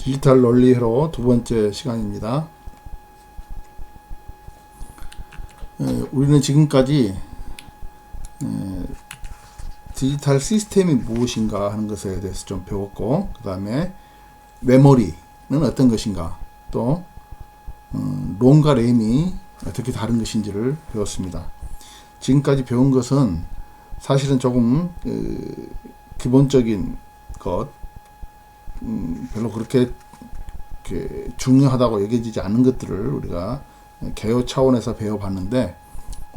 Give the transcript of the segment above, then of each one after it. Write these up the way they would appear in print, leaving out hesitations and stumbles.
디지털 논리 회로 두 번째 시간입니다. 우리는 지금까지 디지털 시스템이 무엇인가 하는 것에 대해서 좀 배웠고, 그 다음에 메모리는 어떤 것인가, 또 롬과 램이 어떻게 다른 것인지를 배웠습니다. 지금까지 배운 것은 사실은 조금 기본적인 것, 별로 그렇게 중요하다고 여겨지지 않는 것들을 우리가 개요 차원에서 배워봤는데,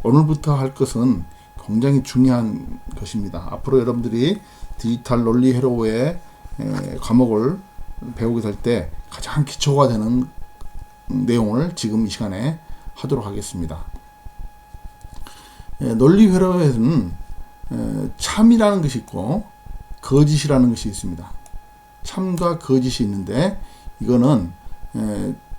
오늘부터 할 것은 굉장히 중요한 것입니다. 앞으로 여러분들이 디지털 논리 회로의 과목을 배우게 될 때 가장 기초가 되는 내용을 지금 이 시간에 하도록 하겠습니다. 논리 회로에는 참이라는 것이 있고 거짓이라는 것이 있습니다. 참과 거짓이 있는데, 이거는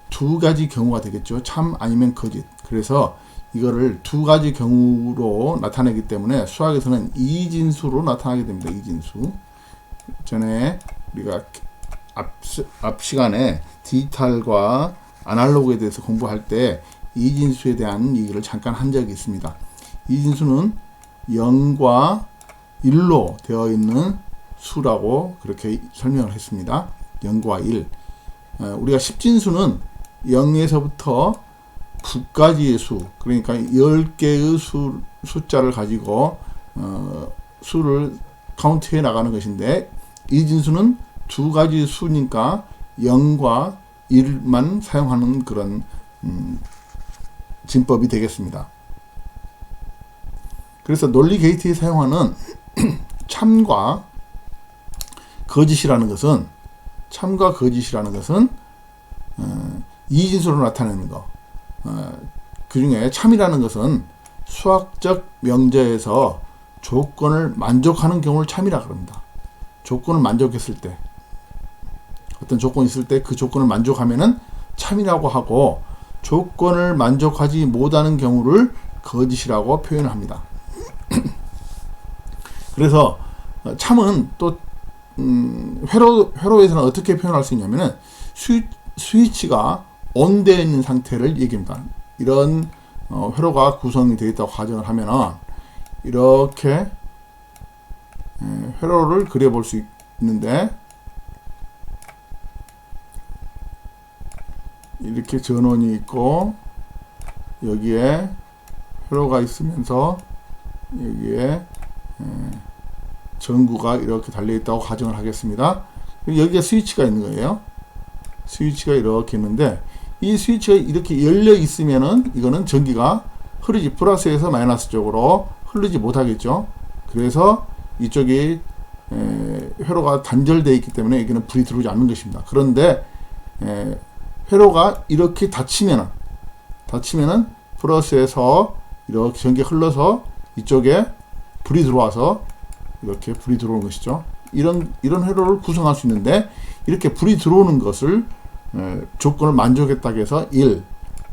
두 가지 경우가 되겠죠. 참 아니면 거짓. 그래서 이거를 두 가지 경우로 나타내기 때문에 수학에서는 이진수로 나타나게 됩니다. 이진수. 전에 우리가 앞 시간에 디지털과 아날로그에 대해서 공부할 때 이진수에 대한 얘기를 잠깐 한 적이 있습니다. 이진수는 0과 1로 되어 있는 수라고 그렇게 설명을 했습니다. 0과 1. 우리가 십진수는 0에서부터 9까지의 수, 그러니까 10개의 숫자를 가지고 수를 카운트해 나가는 것인데, 이진수는 두 가지 수니까 0과 1만 사용하는 그런 진법이 되겠습니다. 그래서 논리 게이트에 사용하는 참과 거짓이라는 것은, 참과 거짓이라는 것은 이진수로 나타내는 것. 그 중에 참이라는 것은 수학적 명제에서 조건을 만족하는 경우를 참이라 그럽니다. 조건을 만족했을 때, 어떤 조건이 있을 때 그 조건을 만족하면은 참이라고 하고, 조건을 만족하지 못하는 경우를 거짓이라고 표현을 합니다. 그래서 참은 또 회로에서는 어떻게 표현할 수 있냐면은 스위치가 온 되어 있는 상태를 얘기합니다. 이런 회로가 구성이 되어 있다고 가정을 하면은 이렇게 회로를 그려볼 수 있는데, 이렇게 전원이 있고 여기에 회로가 있으면서 여기에 전구가 이렇게 달려 있다고 가정을 하겠습니다. 여기에 스위치가 있는 거예요. 스위치가 이렇게 있는데, 이 스위치가 이렇게 열려 있으면은 이거는 전기가 흐르지, 플러스에서 마이너스 쪽으로 흐르지 못하겠죠. 그래서 이쪽이 회로가 단절되어 있기 때문에 여기는 불이 들어오지 않는 것입니다. 그런데 회로가 이렇게 닫히면은 플러스에서 이렇게 전기가 흘러서 이쪽에 불이 들어와서 이렇게 불이 들어오는 것이죠. 이런 회로를 구성할 수 있는데, 이렇게 불이 들어오는 것을 조건을 만족했다고 해서 1,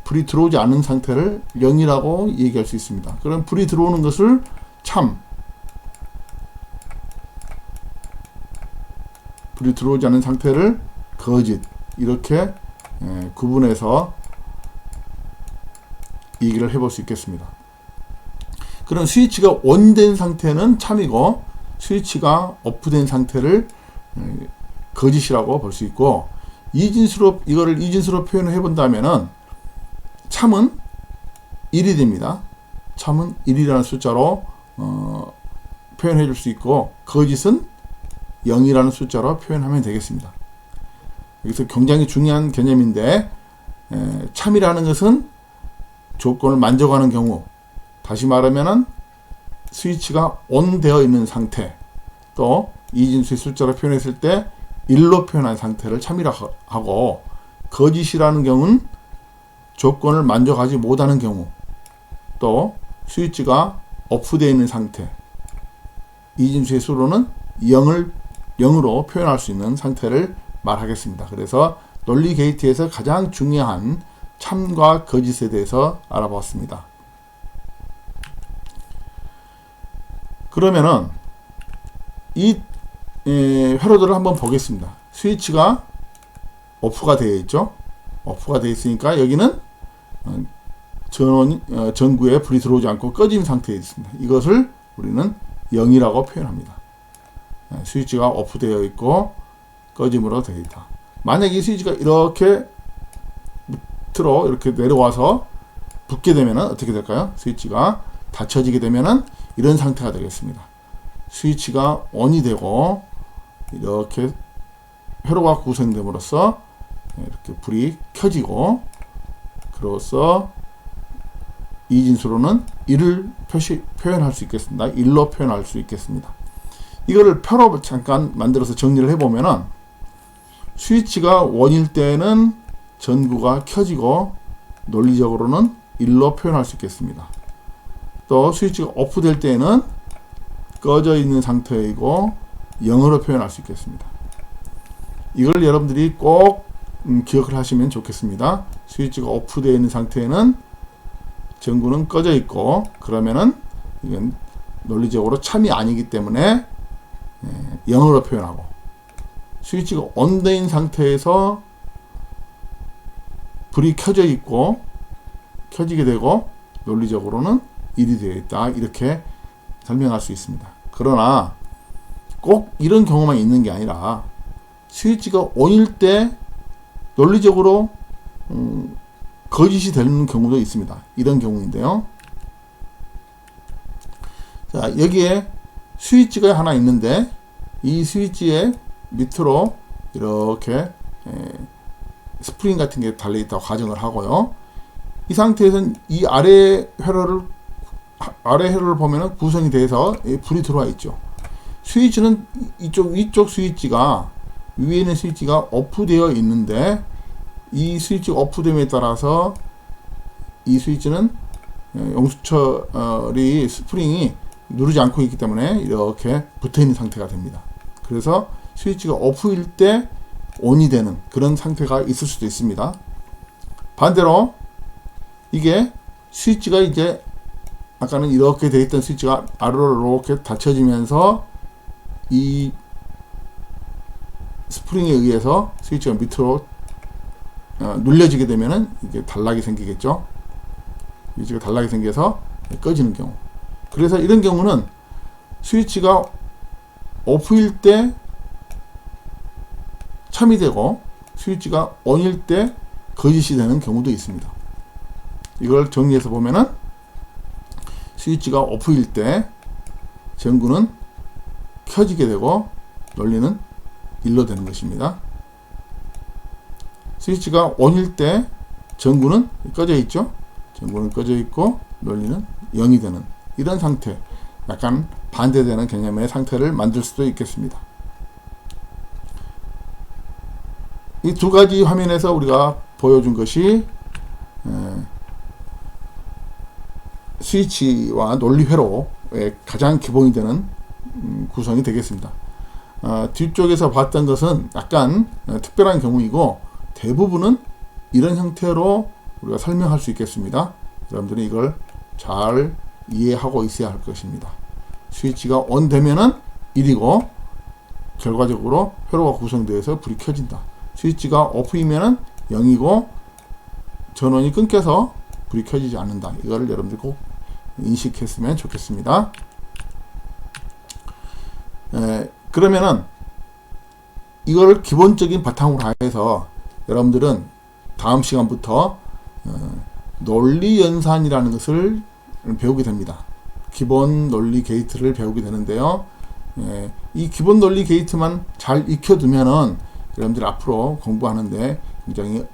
불이 들어오지 않는 상태를 0이라고 얘기할 수 있습니다. 그럼 불이 들어오는 것을 참, 불이 들어오지 않는 상태를 거짓, 이렇게 구분해서 얘기를 해볼 수 있겠습니다. 그럼 스위치가 온된 상태는 참이고, 스위치가 오프된 상태를 거짓이라고 볼 수 있고, 이거를 이진수로 표현을 해본다면은 참은 1이 됩니다. 참은 1이라는 숫자로 표현해 줄 수 있고, 거짓은 0이라는 숫자로 표현하면 되겠습니다. 여기서 굉장히 중요한 개념인데, 참이라는 것은 조건을 만족하는 경우, 다시 말하면은 스위치가 온 되어 있는 상태, 또 이진수의 숫자로 표현했을 때 1로 표현한 상태를 참이라고 하고, 거짓이라는 경우는 조건을 만족하지 못하는 경우, 또 스위치가 오프되어 있는 상태, 이진수의 수로는 0으로 표현할 수 있는 상태를 말하겠습니다. 그래서 논리 게이트에서 가장 중요한 참과 거짓에 대해서 알아봤습니다. 그러면은 이 회로들을 한번 보겠습니다. 스위치가 오프가 되어 있죠. 오프가 되어 있으니까 여기는 전구에 불이 들어오지 않고 꺼진 상태에 있습니다. 이것을 우리는 0이라고 표현합니다. 스위치가 오프되어 있고 꺼짐으로 되어 있다. 만약에 이 스위치가 이렇게 밑으로 이렇게 내려와서 붙게 되면 어떻게 될까요? 스위치가 닫혀지게 되면 이런 상태가 되겠습니다. 스위치가 ON이 되고 이렇게 회로가 구성됨으로써 이렇게 불이 켜지고, 그로써 이 진수로는 1을 표현할 수 있겠습니다. 1로 표현할 수 있겠습니다. 이거를 표로 잠깐 만들어서 정리를 해보면은, 스위치가 ON일 때는 전구가 켜지고 논리적으로는 1로 표현할 수 있겠습니다. 또 스위치가 오프 될 때는 꺼져 있는 상태이고 0으로 표현할 수 있겠습니다. 이걸 여러분들이 꼭 기억을 하시면 좋겠습니다. 스위치가 오프되어 있는 상태에는 전구는 꺼져 있고, 그러면은 이건 논리적으로 참이 아니기 때문에 0으로 표현하고, 스위치가 ON되어 있는 상태에서 불이 켜져 있고 켜지게 되고 논리적으로는 1이 되어 있다, 이렇게 설명할 수 있습니다. 그러나 꼭 이런 경우만 있는 게 아니라 스위치가 ON일 때 논리적으로 거짓이 되는 경우도 있습니다. 이런 경우인데요. 자, 여기에 스위치가 하나 있는데 이 스위치의 밑으로 이렇게 스프링 같은 게 달려있다고 가정을 하고요. 이 상태에서는 이 아래 회로를 보면은 구성이 돼서 불이 들어와 있죠. 스위치는 위쪽 스위치가, 위에 있는 스위치가 오프되어 있는데, 이 스위치가 오프됨에 따라서 이 스위치는 용수철이 스프링이 누르지 않고 있기 때문에 이렇게 붙어 있는 상태가 됩니다. 그래서 스위치가 오프일 때 ON이 되는 그런 상태가 있을 수도 있습니다. 반대로 이게 스위치가 이제 아까는 이렇게 되어 있던 스위치가 아래로 이렇게 닫혀지면서 이 스프링에 의해서 스위치가 밑으로 눌려지게 되면은 이게 단락이 생기겠죠. 스위치가 단락이 생겨서 꺼지는 경우. 그래서 이런 경우는 스위치가 오프일 때 참이 되고 스위치가 ON일 때 거짓이 되는 경우도 있습니다. 이걸 정리해서 보면은, 스위치가 오프일 때 전구는 켜지게 되고 논리는 1로 되는 것입니다. 스위치가 ON일 때 전구는 꺼져 있죠. 전구는 꺼져 있고 논리는 0이 되는 이런 상태, 약간 반대되는 개념의 상태를 만들 수도 있겠습니다. 이 두 가지 화면에서 우리가 보여준 것이 스위치와 논리 회로의 가장 기본이 되는 구성이 되겠습니다. 뒤쪽에서 봤던 것은 약간 특별한 경우이고, 대부분은 이런 형태로 우리가 설명할 수 있겠습니다. 여러분들이 이걸 잘 이해하고 있어야 할 것입니다. 스위치가 ON 되면은 1이고 결과적으로 회로가 구성되어서 불이 켜진다. 스위치가 오프이면은 0이고 전원이 끊겨서 불이 켜지지 않는다. 이거를 여러분들 꼭 인식했으면 좋겠습니다. 그러면은 이걸 기본적인 바탕으로 해서 여러분들은 다음 시간부터 논리연산이라는 것을 배우게 됩니다. 기본 논리 게이트를 배우게 되는데요. 이 기본 논리 게이트만 잘 익혀두면은 여러분들 앞으로 공부하는데 굉장히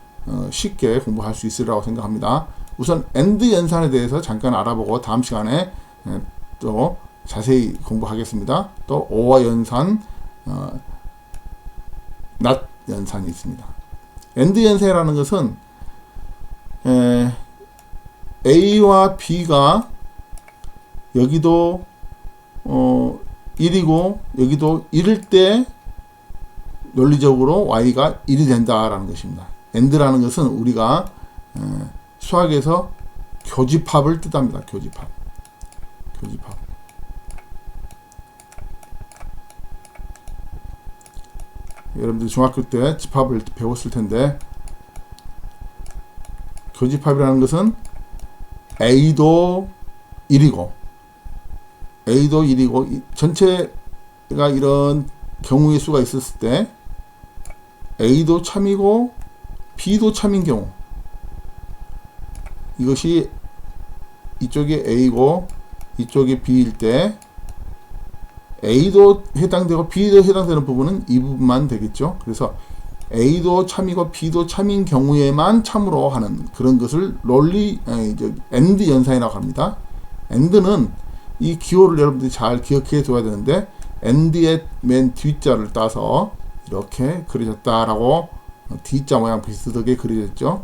쉽게 공부할 수 있으리라고 생각합니다. 우선 AND 연산에 대해서 잠깐 알아보고 다음 시간에 또 자세히 공부하겠습니다. 또 OR 연산, NOT 연산이 있습니다. AND 연산이라는 것은 A와 B가 여기도 1이고 여기도 1일 때 논리적으로 Y가 1이 된다라는 것입니다. AND라는 것은 우리가 수학에서 교집합을 뜻합니다. 교집합. 여러분들 중학교 때 집합을 배웠을 텐데, 교집합이라는 것은 A도 1이고 A도 1이고 전체가 이런 경우의 수가 있었을 때 A도 참이고 B도 참인 경우, 이것이 이쪽이 A고 이쪽이 B일 때 A도 해당되고 B도 해당되는 부분은 이 부분만 되겠죠. 그래서 A도 참이고 B도 참인 경우에만 참으로 하는 그런 것을 AND 연산이라고 합니다. AND는 이 기호를 여러분들이 잘 기억해 둬야 되는데, AND의 맨 뒷자를 따서 이렇게 그려졌다라고, D자 모양 비슷하게 그려졌죠.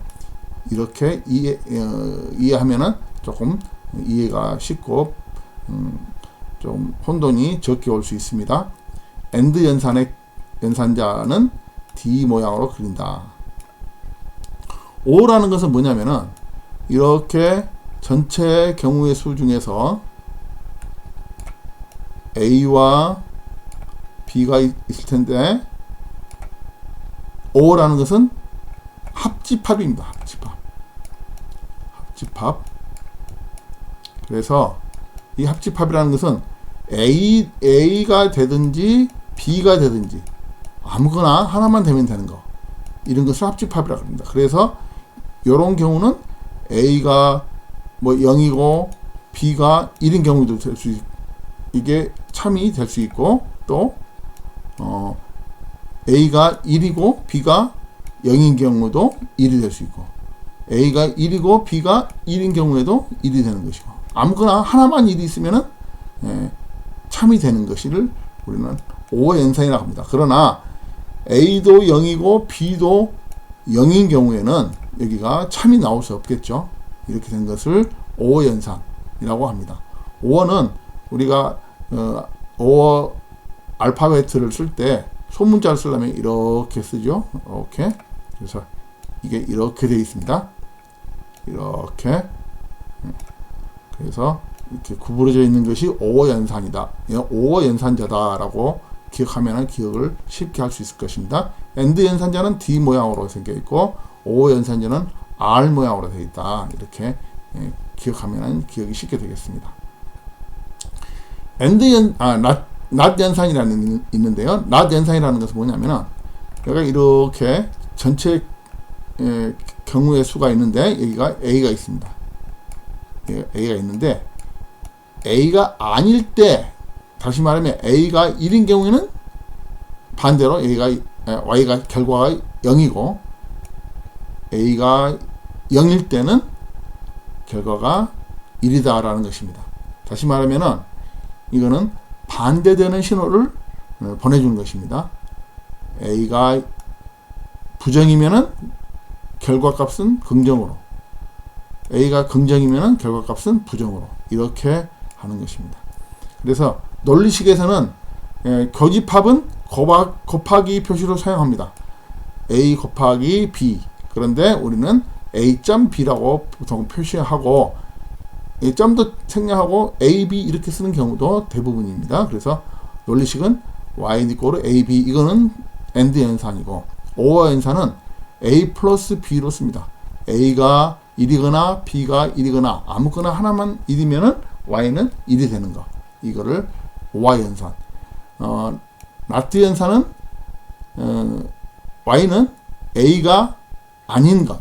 이렇게 이해하면은 조금 이해가 쉽고 좀 혼돈이 적게 올 수 있습니다. AND 연산의 연산자는 D 모양으로 그린다. O라는 것은 뭐냐면은, 이렇게 전체 경우의 수 중에서 A와 B가 있을 텐데, O라는 것은 합집합입니다. 합집합. 그래서 이 합집합이라는 것은 A가 되든지 B가 되든지 아무거나 하나만 되면 되는 거, 이런 것을 합집합이라고 합니다. 그래서 이런 경우는 A가 뭐 0이고 B가 1인 경우도 될 수 있고, 이게 참이 될 수 있고, 또 A가 1이고 B가 0인 경우도 1이 될 수 있고, A가 1이고 B가 1인 경우에도 1이 되는 것이고, 아무거나 하나만 1이 있으면은 참이 되는 것을 우리는 O 연산이라고 합니다. 그러나 A도 0이고 B도 0인 경우에는 여기가 참이 나올 수 없겠죠. 이렇게 된 것을 O 연산이라고 합니다. O는 우리가 O 알파벳을 쓸 때 소문자를 쓰려면 이렇게 쓰죠. 이렇게. 그래서 이게 이렇게 되어 있습니다. 이렇게. 그래서 이렇게 구부러져 있는 것이 O 연산이다. O 연산자다라고 기억하면 기억을 쉽게 할 수 있을 것입니다. AND 연산자는 D 모양으로 생겨 있고 O 연산자는 R 모양으로 되어 있다. 이렇게 기억하면 기억이 쉽게 되겠습니다. not 연산이라는 있는데요. not 연산이라는 것은 뭐냐면은, 여기가 이렇게 전체 경우의 수가 있는데, 여기가 A가 있습니다. A가 있는데, A가 아닐 때, 다시 말하면 A가 1인 경우에는 반대로 Y가 결과가 0이고, A가 0일 때는 결과가 1이다 라는 것입니다. 다시 말하면은 이거는 반대되는 신호를 보내주는 것입니다. A가 부정이면은 결과값은 긍정으로, A가 긍정이면은 결과값은 부정으로, 이렇게 하는 것입니다. 그래서 논리식에서는 교집합은 곱하기 표시로 사용합니다. A 곱하기 B. 그런데 우리는 A.B라고 보통 표시하고, 점도 생략하고 AB 이렇게 쓰는 경우도 대부분입니다. 그래서 논리식은 Y 이꼴 AB, 이거는 AND 연산이고, O 연산은 A 플러스 B로 씁니다. A가 1이거나 B가 1이거나 아무거나 하나만 1이면은 Y는 1이 되는 거, 이거를 OY 연산. not 연산은 Y는 A가 아닌 것,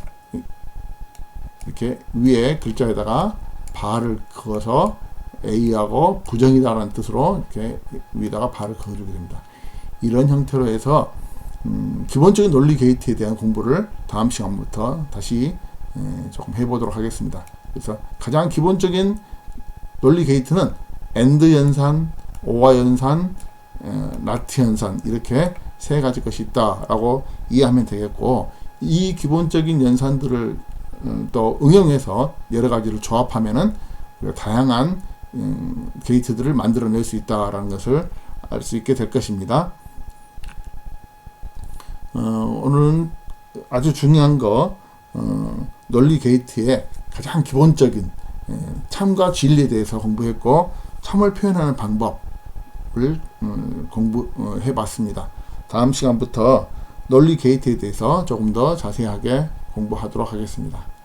이렇게 위에 글자에다가 바를 그어서 A하고 부정이다라는 뜻으로 이렇게 위에다가 바를 그어주게 됩니다. 이런 형태로 해서 기본적인 논리 게이트에 대한 공부를 다음 시간부터 다시 조금 해보도록 하겠습니다. 그래서 가장 기본적인 논리 게이트는 AND 연산, OR 연산, not 연산, 이렇게 세 가지 것이 있다라고 이해하면 되겠고, 이 기본적인 연산들을 또 응용해서 여러 가지를 조합하면은 다양한 게이트들을 만들어낼 수 있다라는 것을 알 수 있게 될 것입니다. 오늘은 아주 중요한 거, 논리 게이트의 가장 기본적인 참과 진리에 대해서 공부했고, 참을 표현하는 방법을 공부해 봤습니다. 다음 시간부터 논리 게이트에 대해서 조금 더 자세하게 공부하도록 하겠습니다.